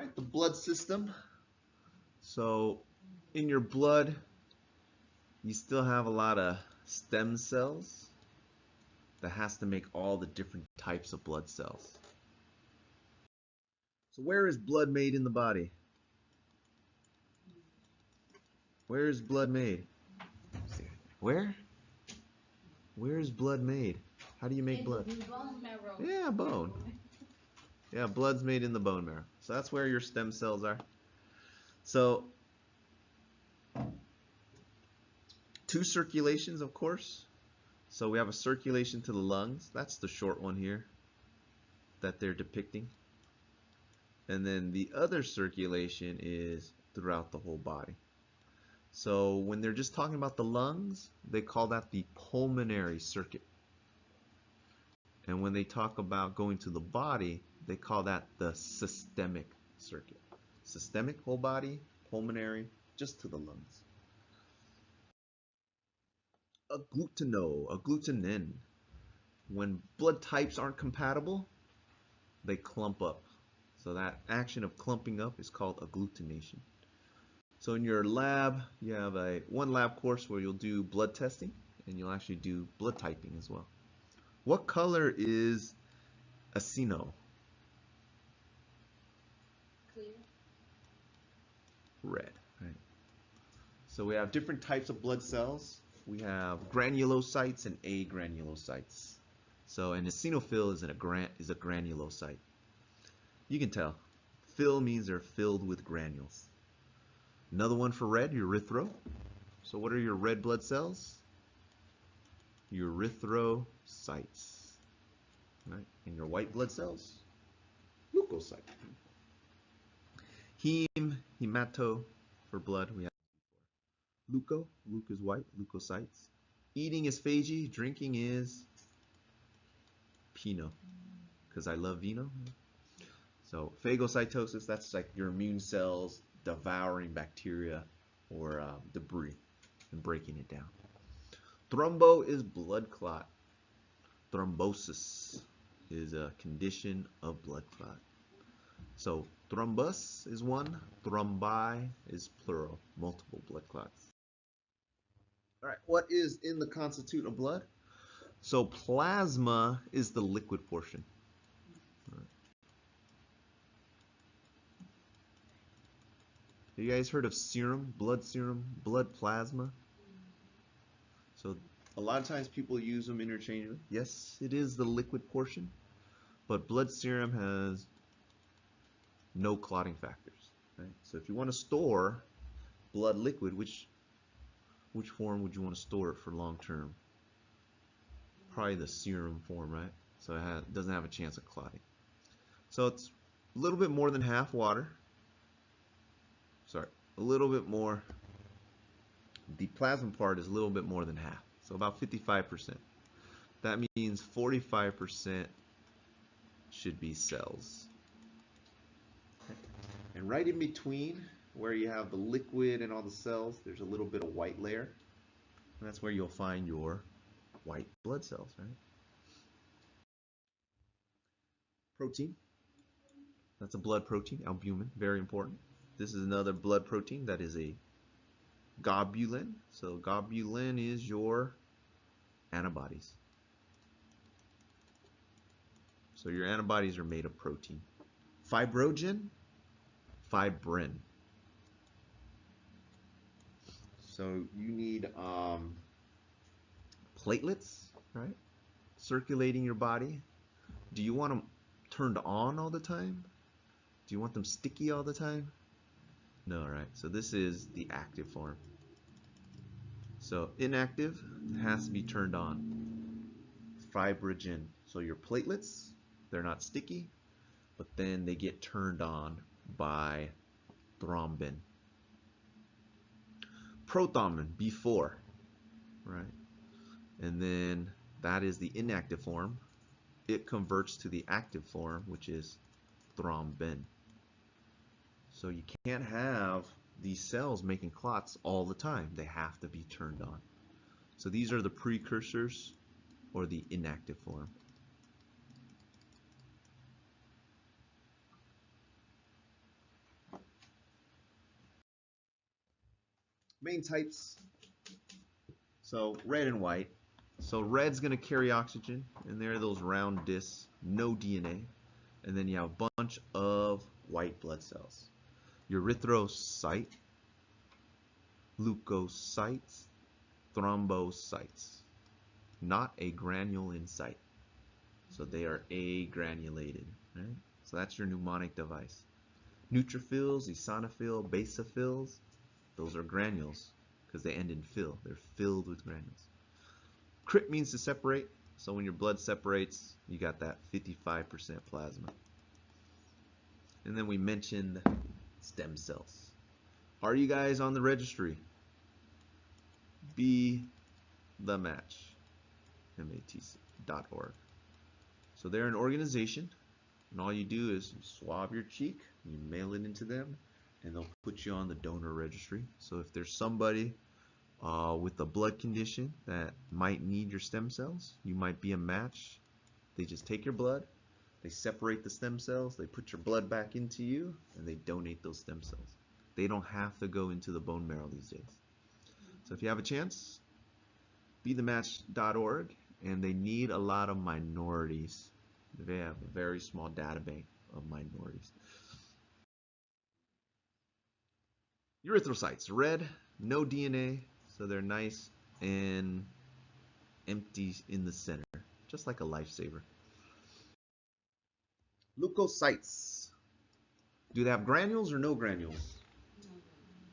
right, the blood system. So in your blood, you still have a lot of stem cells that has to make all the different types of blood cells. So where is blood made in the body? Where is blood made? Where? Where is blood made? How do you make blood? Bone marrow. Yeah, bone. Yeah, blood's made in the bone marrow. So that's where your stem cells are. So two circulations, of course. So we have a circulation to the lungs. That's the short one here that they're depicting. And then the other circulation is throughout the whole body. So when they're just talking about the lungs, they call that the pulmonary circuit. And when they talk about going to the body, they call that the systemic circuit. Systemic, whole body, pulmonary, just to the lungs. Agglutinin. When blood types aren't compatible, they clump up. So that action of clumping up is called agglutination. So in your lab, you have one lab course where you'll do blood testing, and you'll actually do blood typing as well. What color is acino? Clear. Red. Right. So we have different types of blood cells. We have granulocytes and agranulocytes. So an eosinophil is a granulocyte. You can tell. Fill means they're filled with granules. Another one for red, erythro. So what are your red blood cells? Erythrocytes. Right? And your white blood cells? Leukocytes. Heme, hemato for blood. We have leuco. Leuc is white. Leukocytes. Eating is phagy. Drinking is pinot. Because I love vino. So phagocytosis, that's like your immune cells devouring bacteria or debris and breaking it down. Thrombo is blood clot. Thrombosis is a condition of blood clot. So thrombus is one, thrombi is plural, multiple blood clots. All right, what is in the constituent of blood? So plasma is the liquid portion. Have you guys heard of serum, blood plasma? So a lot of times people use them interchangeably. Yes, it is the liquid portion, but blood serum has no clotting factors. Right? So if you want to store blood liquid, which form would you want to store it for long term? Probably the serum form, right? So it doesn't have a chance of clotting. So it's a little bit more than half water. Sorry, a little bit more. The plasma part is a little bit more than half, so about 55%. That means 45% should be cells. And right in between, where you have the liquid and all the cells, there's a little bit of white layer. And that's where you'll find your white blood cells, right? Protein. That's a blood protein, albumin, very important. This is another blood protein that is a globulin. So globulin is your antibodies. So your antibodies are made of protein. Fibrogen, fibrin. So you need platelets, right? Circulating your body. Do you want them turned on all the time? Do you want them sticky all the time? No, right? So this is the active form. So inactive has to be turned on. Fibrogen. So your platelets, they're not sticky, but then they get turned on by thrombin. Prothrombin, before, right? And then that is the inactive form. It converts to the active form, which is thrombin. So you can't have these cells making clots all the time. They have to be turned on. So these are the precursors or the inactive form. Main types. So red and white. So red's going to carry oxygen, and there are those round discs, no DNA. And then you have a bunch of white blood cells. Erythrocyte, leukocytes, thrombocytes. Not a granule in sight. So they are agranulated. Right? So that's your mnemonic device. Neutrophils, eosinophil, basophils, those are granules because they end in fill. They're filled with granules. Crypt means to separate. So when your blood separates, you got that 55% plasma. And then we mentioned stem cells. Are you guys on the registry? Be the match. MED100.org. So they're an organization, and all you do is you swab your cheek, you mail it into them, and they'll put you on the donor registry. So if there's somebody with a blood condition that might need your stem cells, you might be a match. They just take your blood, they separate the stem cells, they put your blood back into you, and they donate those stem cells. They don't have to go into the bone marrow these days. So if you have a chance, bethematch.org, and they need a lot of minorities. They have a very small data bank of minorities. Erythrocytes, red, no DNA, so they're nice and empty in the center, just like a lifesaver. Leukocytes, do they have granules or no granules?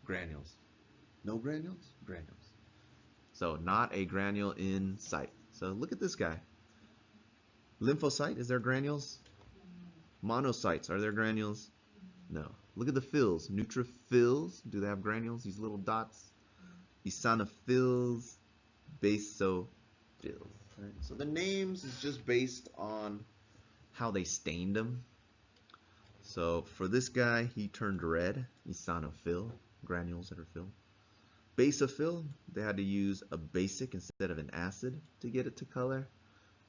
Granules. No granules? Granules. So not a granule in sight. So look at this guy. Lymphocyte, is there granules? Monocytes, are there granules? No. Look at the phils. Neutrophils, do they have granules? These little dots. Eosinophils, basophils. Right? So the names is just based on how they stained them. So for this guy, he turned red. Eosinophil, granules that are filled. Basophil, they had to use a basic instead of an acid to get it to color.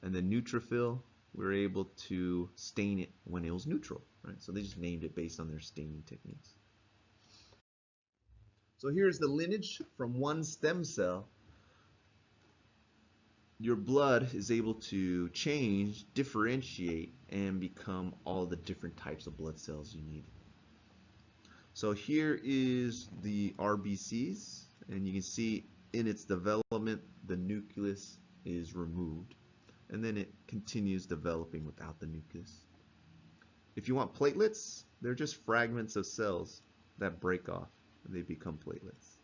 And the neutrophil, we were able to stain it when it was neutral. Right? So they just named it based on their staining techniques. So here's the lineage from one stem cell. Your blood is able to change, differentiate, and become all the different types of blood cells you need. So here is the RBCs, and you can see in its development, the nucleus is removed, and then it continues developing without the nucleus. If you want platelets, they're just fragments of cells that break off, and they become platelets.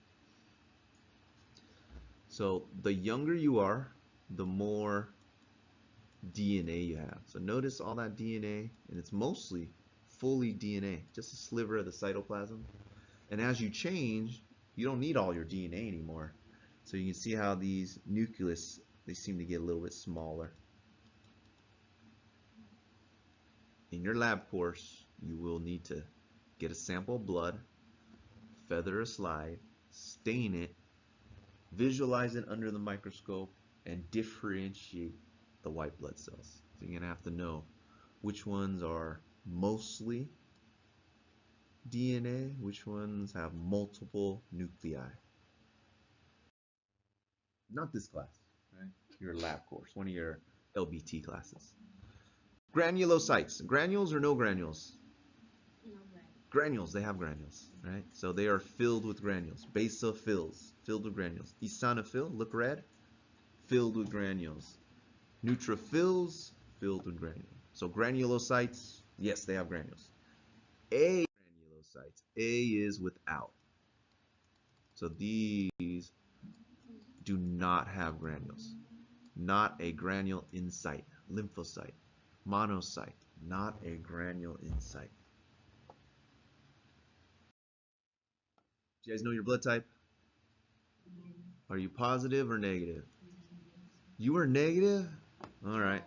So the younger you are, the more DNA you have. So notice all that DNA, and it's mostly fully DNA, just a sliver of the cytoplasm. And as you change, you don't need all your DNA anymore. So you can see how these nucleus, they seem to get a little bit smaller. In your lab course, you will need to get a sample of blood, feather a slide, stain it, visualize it under the microscope, and differentiate the white blood cells. So you're going to have to know which ones are mostly DNA, which ones have multiple nuclei. Not this class, right? Your lab course, one of your LBT classes. Granulocytes, granules or no granules? No granules. Granules, they have granules, right? So they are filled with granules. Basophils, filled with granules. Eosinophil, look red, filled with granules. Neutrophils, filled with granules. So granulocytes, yes, they have granules. Agranulocytes, A is without. So these do not have granules. Not a granule in sight. Lymphocyte, monocyte, not a granule in sight. Do you guys know your blood type? Are you positive or negative? You are negative? All right.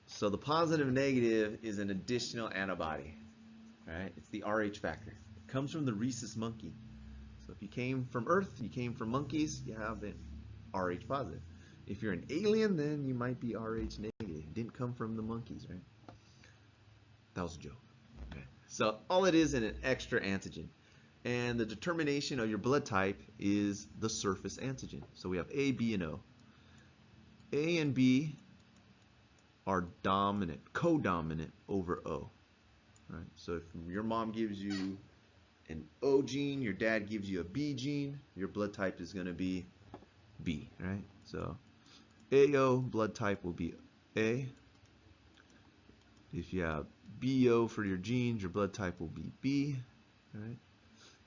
So the positive and negative is an additional antibody. Right? It's the Rh factor. It comes from the rhesus monkey. So if you came from Earth, you came from monkeys, you have an Rh positive. If you're an alien, then you might be Rh negative. It didn't come from the monkeys, right? That was a joke. Okay. So all it is an extra antigen. And the determination of your blood type is the surface antigen. So we have A, B, and O. A and B are dominant, co-dominant over O. Right? So if your mom gives you an O gene, your dad gives you a B gene, your blood type is going to be B, right? So AO blood type will be A. If you have BO for your genes, your blood type will be B, right?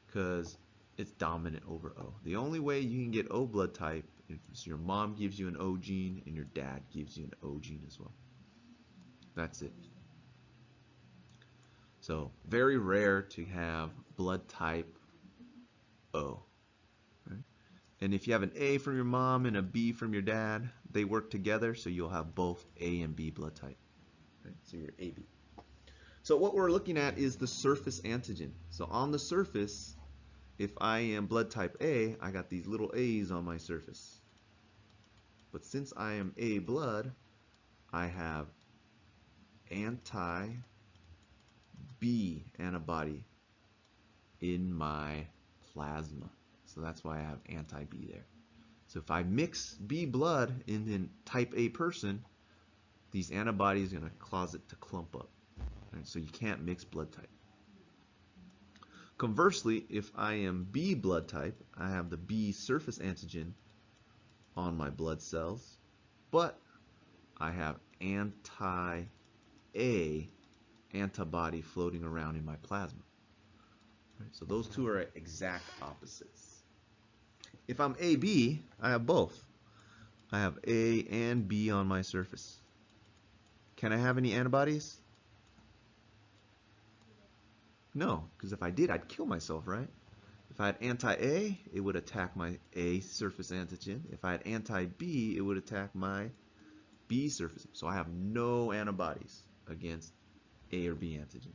Because it's dominant over O. The only way you can get O blood type is your mom gives you an O gene and your dad gives you an O gene as well. That's it. So very rare to have blood type O. Right? And if you have an A from your mom and a B from your dad, they work together, so you'll have both A and B blood type. Right? So you're AB. So what we're looking at is the surface antigen. So on the surface, if I am blood type A, I got these little A's on my surface. But since I am A blood, I have anti-B antibody in my plasma. So that's why I have anti-B there. So if I mix B blood in a type A person, these antibodies are going to cause it to clump up. Right? So you can't mix blood type. Conversely, if I am B blood type, I have the B surface antigen on my blood cells, but I have anti-A antibody floating around in my plasma. Right? So those two are exact opposites. If I'm AB, I have both. I have A and B on my surface. Can I have any antibodies? No, because if I did, I'd kill myself, right? If I had anti-A, it would attack my A surface antigen. If I had anti-B, it would attack my B surface. So I have no antibodies against A or B antigens.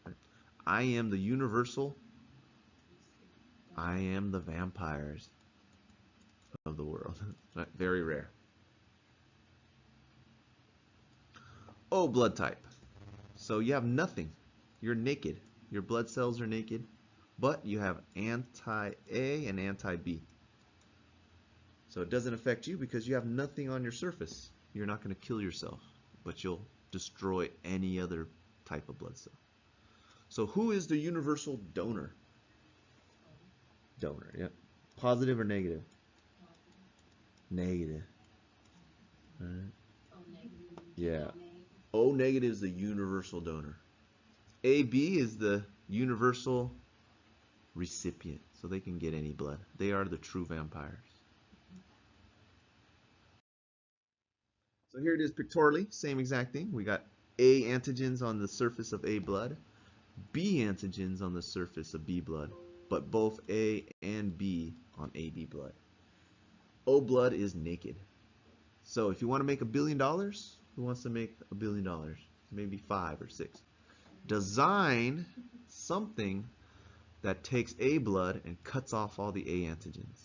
Right? I am the universal. I am the vampires of the world. Right? Very rare. O blood type. So you have nothing. You're naked. Your blood cells are naked, but you have anti-A and anti-B. So it doesn't affect you because you have nothing on your surface. You're not going to kill yourself, but you'll destroy any other type of blood cell. So who is the universal donor? Donor, yeah. Positive or negative? Negative. All right. Yeah. O negative is the universal donor. AB is the universal recipient, so they can get any blood. They are the true vampires. So here it is pictorially, same exact thing. We got A antigens on the surface of A blood, B antigens on the surface of B blood, but both A and B on AB blood. O blood is naked. So if you want to make $1 billion, who wants to make $1 billion? Maybe 5 or 6. Design something that takes A blood and cuts off all the A antigens.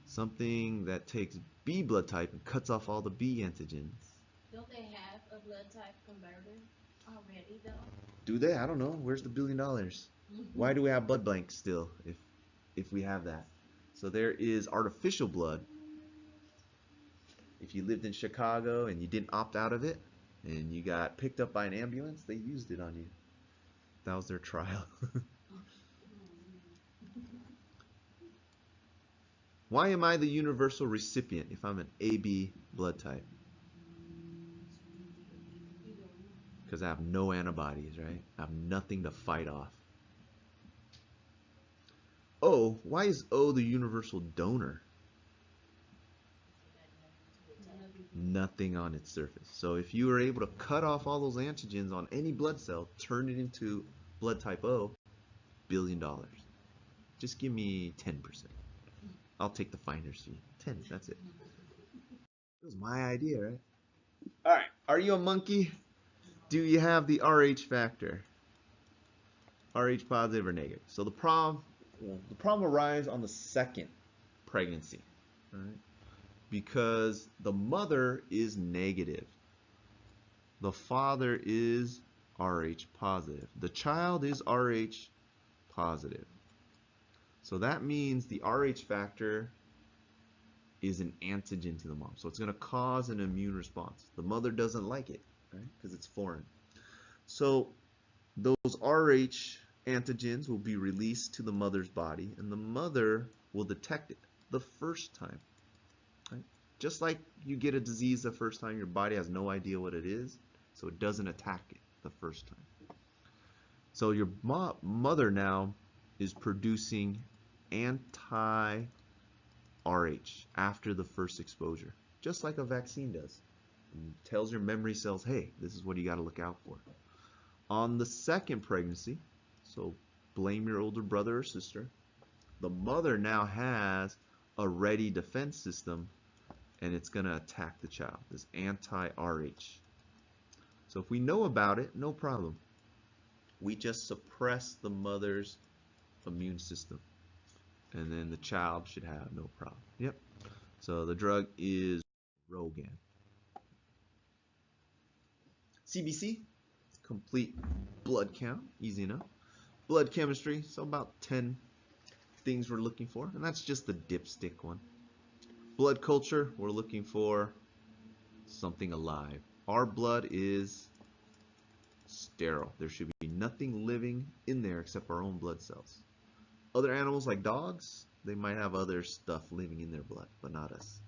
Something that takes B blood type and cuts off all the B antigens. Don't they have a blood type converter already though? Do they? I don't know. Where's the $1 billion? Why do we have blood banks still if we have that? So there is artificial blood. If you lived in Chicago and you didn't opt out of it and you got picked up by an ambulance, they used it on you. That was their trial. Why am I the universal recipient if I'm an AB blood type? Because I have no antibodies, right? I have nothing to fight off. O, why is O the universal donor? Nothing on its surface. So if you were able to cut off all those antigens on any blood cell, turn it into blood type O, $1 billion. Just give me 10%. I'll take the finder's fee. 10, that's it. It was my idea, right? All right, are you a monkey? Do you have the RH factor? RH positive or negative? So the problem arises on the second pregnancy, right? Because the mother is negative. The father is RH positive. The child is RH positive. So that means the Rh factor is an antigen to the mom. So it's going to cause an immune response. The mother doesn't like it, right? Because it's foreign. So those Rh antigens will be released to the mother's body, and the mother will detect it the first time. Right? Just like you get a disease the first time, your body has no idea what it is, so it doesn't attack it the first time. So your mother now is producing anti-Rh after the first exposure, just like a vaccine does. And tells your memory cells, hey, this is what you got to look out for. On the second pregnancy, so blame your older brother or sister, the mother now has a ready defense system, and it's going to attack the child, this anti-Rh. So if we know about it, no problem. We just suppress the mother's immune system, and then the child should have no problem. Yep. So the drug is Rogan. CBC, complete blood count, easy enough. Blood chemistry, so about 10 things we're looking for, and that's just the dipstick one. Blood culture, we're looking for something alive. Our blood is sterile. There should be nothing living in there except our own blood cells. Other animals like dogs, they might have other stuff living in their blood, but not us.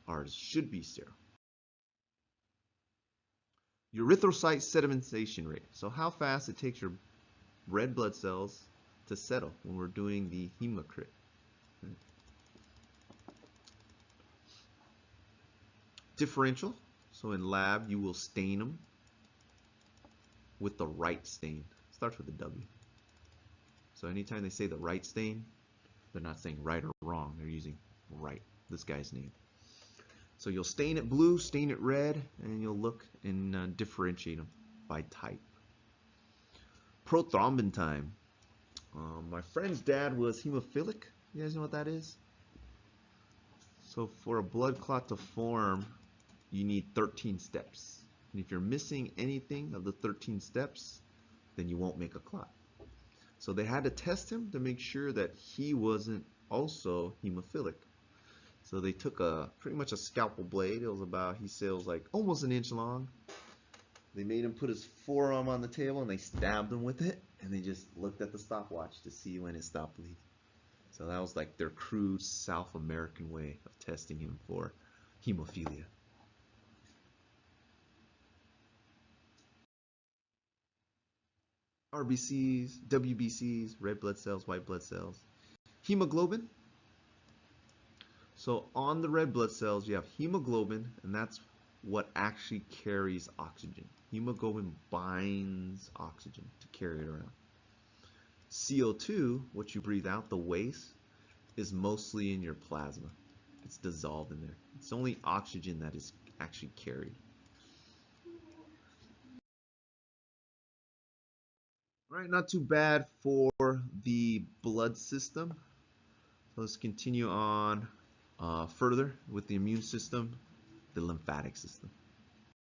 Ours should be sterile. Erythrocyte sedimentation rate. So how fast it takes your red blood cells to settle when we're doing the hematocrit. Differential. So in lab, you will stain them with the right stain. Starts with a W. So anytime they say the right stain, they're not saying right or wrong. They're using right, this guy's name. So you'll stain it blue, stain it red, and you'll look and differentiate them by type. Prothrombin time. My friend's dad was hemophilic. You guys know what that is? So for a blood clot to form, you need 13 steps. And if you're missing anything of the 13 steps, then you won't make a clot. So they had to test him to make sure that he wasn't also hemophilic. So they took pretty much a scalpel blade. It was about, he said it was like almost an inch long. They made him put his forearm on the table and they stabbed him with it, and they just looked at the stopwatch to see when it stopped bleeding. So that was like their crude South American way of testing him for hemophilia. RBCs, WBCs, red blood cells, white blood cells. Hemoglobin. So on the red blood cells, you have hemoglobin, and that's what actually carries oxygen. Hemoglobin binds oxygen to carry it around. CO2, what you breathe out, the waste, is mostly in your plasma. It's dissolved in there. It's only oxygen that is actually carried. All right, not too bad for the blood system. So let's continue on further with the immune system, the lymphatic system.